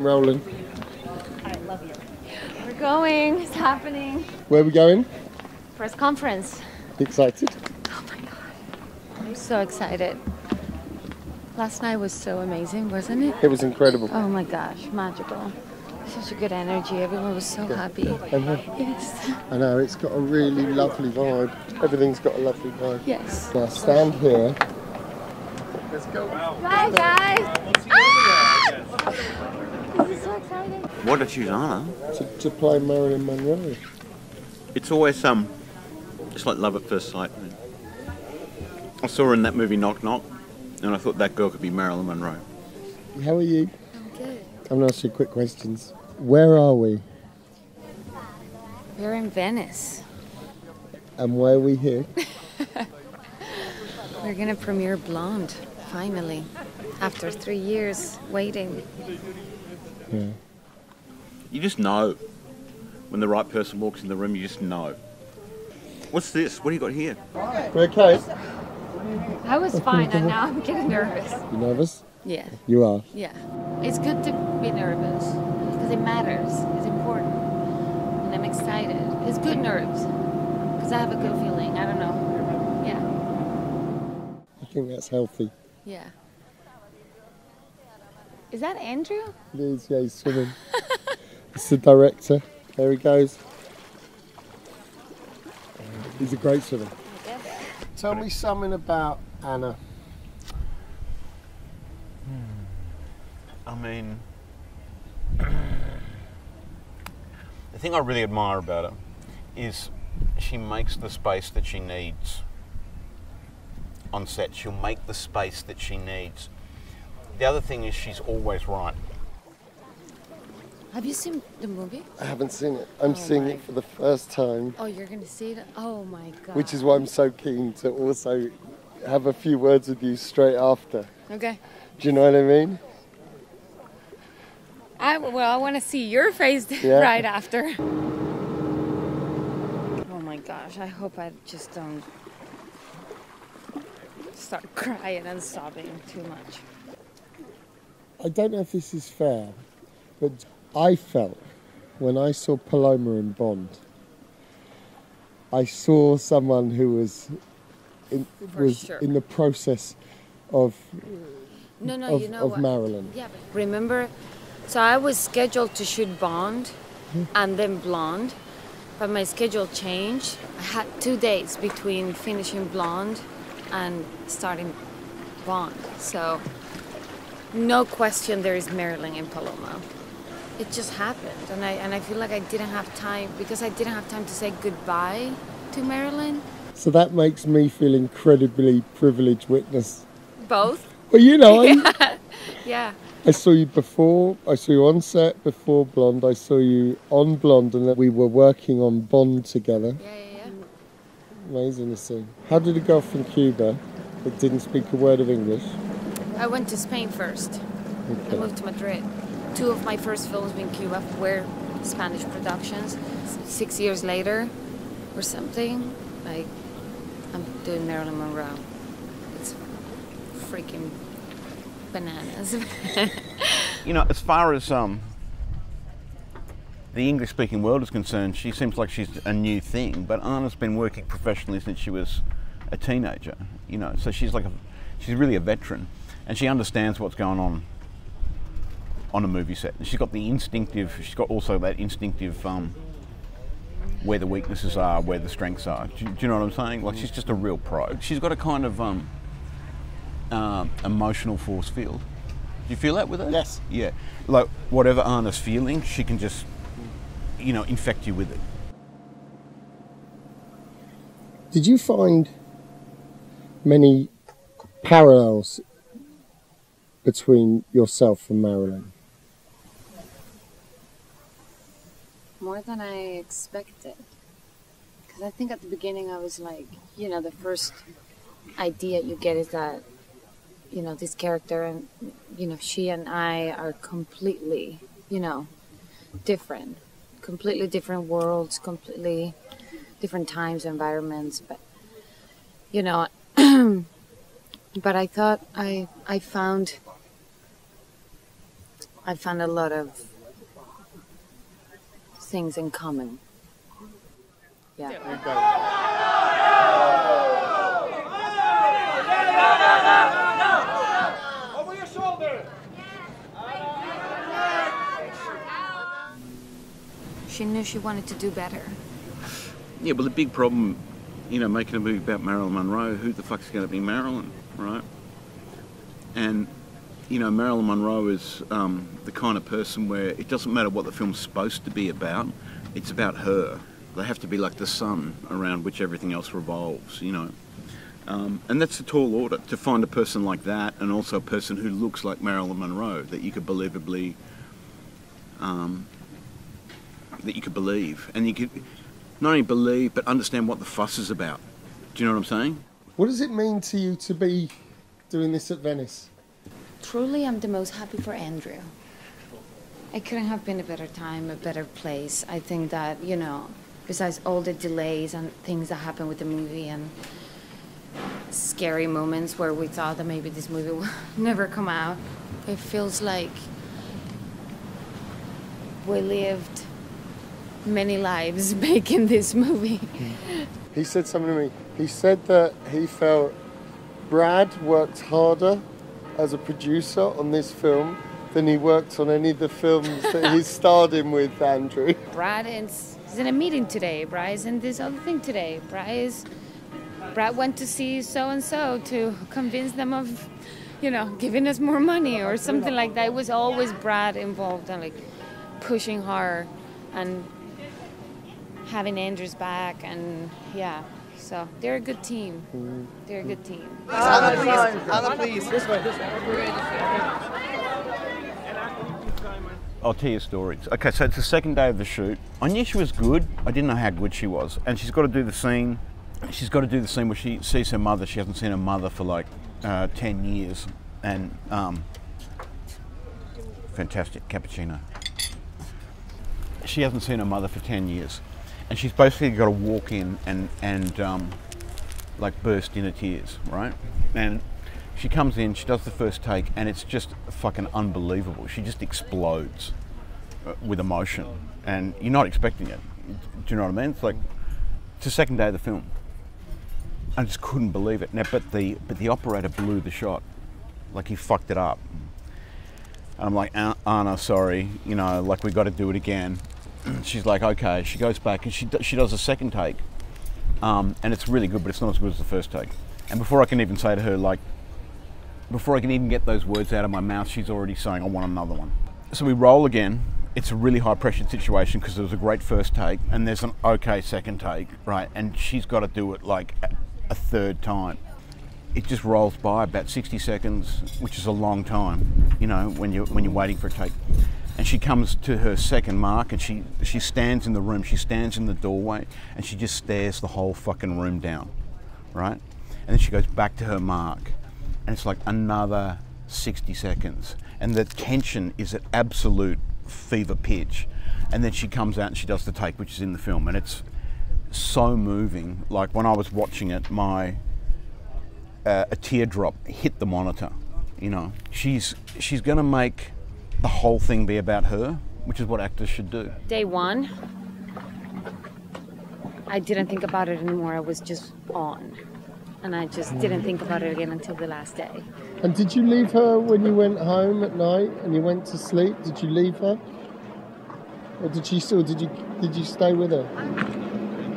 Rolling. I love you. We're going. It's happening. Where are we going? Press conference. Excited? Oh my god. I'm so excited. Last night was so amazing, wasn't it? It was incredible. Oh my gosh, magical. Such a good energy. Everyone was so happy. Yes. I know, it's got a really lovely vibe. Everything's got a lovely vibe. Yes. Now stand here. Let's go. Bye, guys. This is so exciting. What a choose Anna. To play Marilyn Monroe. It's always it's like love at first sight. I saw her in that movie Knock Knock, and I thought that girl could be Marilyn Monroe. How are you? I'm good. I'm going to ask you quick questions. Where are we? We're in Venice. And why are we here? We're gonna premiere Blonde, finally. After 3 years waiting. Yeah. You just know. When the right person walks in the room, you just know. What's this? What do you got here? We're okay? I was fine, and now I'm getting nervous. You nervous? Yeah. You are? Yeah. It's good to be nervous, because it matters. It's important. And I'm excited. It's good nerves, because I have a good feeling. I don't know. Yeah. I think that's healthy. Yeah. Is that Andrew? It is, yeah, he's swimming. It's the director. There he goes. He's a great swimmer. Tell me something about Anna. I mean, the thing I really admire about her is she makes the space that she needs on set. She'll make the space that she needs. The other thing is she's always right. Have you seen the movie? I haven't seen it. I'm seeing it for the first time. Oh, you're going to see it? Oh my God. Which is why I'm so keen to also have a few words with you straight after. Okay. Do you know what I mean? I want to see your face right after. Oh my gosh, I hope I just don't start crying and sobbing too much. I don't know if this is fair, but I felt when I saw Paloma in Bond, I saw someone who was in the process of Marilyn. Yeah, but remember, so I was scheduled to shoot Bond and then Blonde, but my schedule changed. I had 2 days between finishing Blonde and starting Bond. So no question there is Marilyn in Paloma. It just happened, and I feel like I didn't have time, because I didn't have time to say goodbye to Marilyn. So that makes me feel incredibly privileged witness. Both? Well, you know, Yeah. I saw you before, I saw you on set before Blonde, I saw you on Blonde, and then we were working on Bond together. Yeah. Amazing to see. How did a girl from Cuba that didn't speak a word of English? I went to Spain first. Okay. I moved to Madrid. 2 of my first films in Cuba were Spanish productions. 6 years later, or something, like, I'm doing Marilyn Monroe. It's freaking bananas. You know, as far as the English-speaking world is concerned, she seems like she's a new thing, but Anna's been working professionally since she was a teenager, you know, so she's really a veteran, and she understands what's going on a movie set. And she's got also that instinctive where the weaknesses are, where the strengths are. Do you know what I'm saying? Like, she's just a real pro. She's got a kind of emotional force field. Do you feel that with her? Yes. Yeah. Like, whatever Anna's feeling, she can just, you know, infect you with it. Did you find many parallels between yourself and Marilyn? More than I expected. Because I think at the beginning I was like, you know, the first idea you get is that, you know, this character and, you know, she and I are completely, you know, different. Completely different worlds, completely different times, environments. But, you know, but I thought I found I found a lot of things in common. Yeah. Over your shoulder. She knew she wanted to do better. Yeah, well, the big problem, you know, making a movie about Marilyn Monroe, who the fuck's going to be Marilyn, right? And, you know, Marilyn Monroe is the kind of person where it doesn't matter what the film's supposed to be about, it's about her. They have to be like the sun around which everything else revolves, you know. And that's a tall order, to find a person like that, and also a person who looks like Marilyn Monroe, that you could believably, believe. And you could not only believe, but understand what the fuss is about. Do you know what I'm saying? What does it mean to you to be doing this at Venice? Truly, I'm the most happy for Andrew. It couldn't have been a better time, a better place. I think that, you know, besides all the delays and things that happen with the movie and scary moments where we thought that maybe this movie will never come out, it feels like we lived many lives making this movie. He said something to me. He said that he felt Brad worked harder as a producer on this film than he worked on any of the films that he starred in with Andrew. Brad is in a meeting today. Brad is in this other thing today. Brad went to see so-and-so to convince them of, you know, giving us more money or something like that. It was always Brad involved and like pushing hard and having Andrew's back, and yeah, so they're a good team. They're a good team. Anna, please. This way. I'll tell you stories. Okay, so it's the second day of the shoot. I knew she was good. I didn't know how good she was. And she's got to do the scene. She's got to do the scene where she sees her mother. She hasn't seen her mother for like 10 years. And fantastic cappuccino. She hasn't seen her mother for 10 years. And she's basically got to walk in and like burst into tears, right? And she comes in, she does the first take, and it's just fucking unbelievable. She just explodes with emotion, and you're not expecting it. Do you know what I mean? It's like, it's the second day of the film. I just couldn't believe it. Now, but the operator blew the shot, like he fucked it up. And I'm like, Anna, sorry, you know, like we got to do it again. She's like, okay. She goes back and she does a second take, and it's really good, but it's not as good as the first take. And before I can even say to her, like, before I can even get those words out of my mouth, she's already saying, I want another one. So we roll again. It's a really high pressured situation because there was a great first take and there's an okay second take, right? And she's got to do it like a third time. It just rolls by about 60 seconds, which is a long time, you know, when you're waiting for a take. And she comes to her second mark and she stands in the room, she stands in the doorway and she just stares the whole fucking room down, right? And then she goes back to her mark and it's like another 60 seconds. And the tension is at absolute fever pitch. And then she comes out and she does the take, which is in the film. And it's so moving. Like when I was watching it, a teardrop hit the monitor, you know. She's gonna make the whole thing be about her, which is what actors should do. Day one, I didn't think about it anymore. I was just on. And I just didn't think about it again until the last day. And did you leave her when you went home at night and you went to sleep? Did you leave her? Or did you stay with her?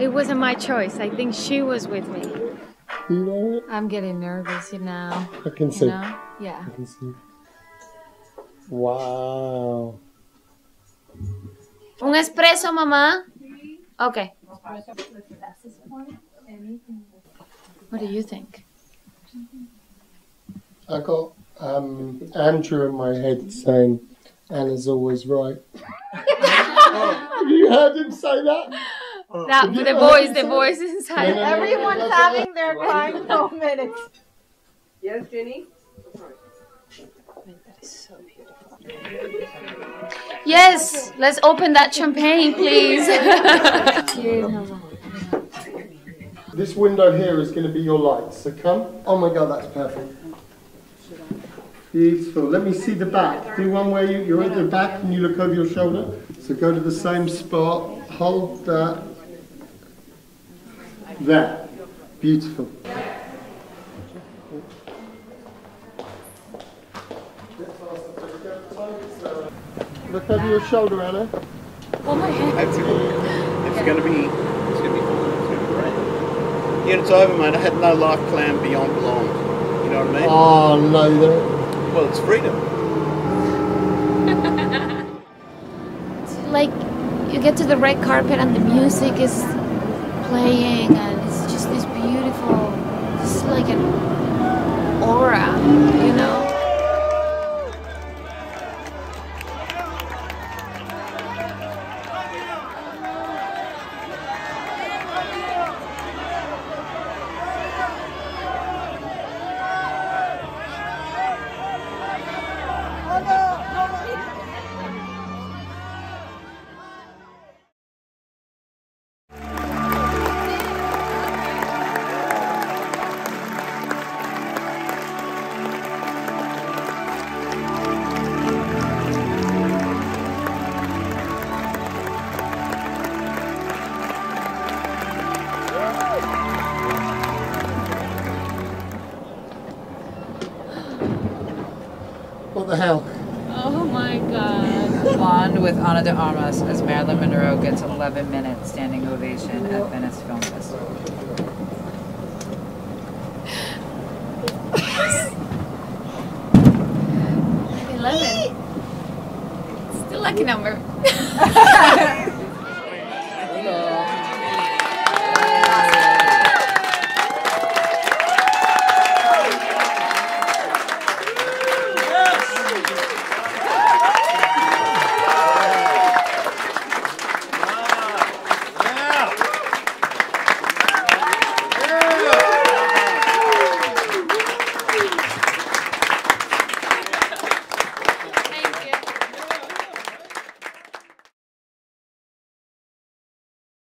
It wasn't my choice. I think she was with me. Do you know it? I'm getting nervous, you know. I can see. You know? Yeah. I can see. Wow. Un espresso, mamá? Okay. What do you think? I got Andrew in my head saying, Anna's always right. Have you heard him say that? The voice inside. No, Everyone's having their crying moment. Yes, Jenny? That is so beautiful. Yes, let's open that champagne, please. This window here is going to be your light, so come. Oh my God, that's perfect. Beautiful. Let me see the back. Do one where you're at the back and you look over your shoulder. So go to the same spot. Hold that. There. Beautiful. Look over your shoulder, Anna. Oh my head. It's going to be fun. It's going to be great. Yeah, it's over, mate. I had no life plan beyond blonde. You know what I mean? Oh, no, that. Well, it's freedom. It's like you get to the red carpet and the music is playing and it's just this beautiful, just like an aura, you know? What the hell? Oh my God. Blonde with Ana de Armas as Marilyn Monroe gets an 11-minute standing ovation at Venice Film Festival. Still lucky number.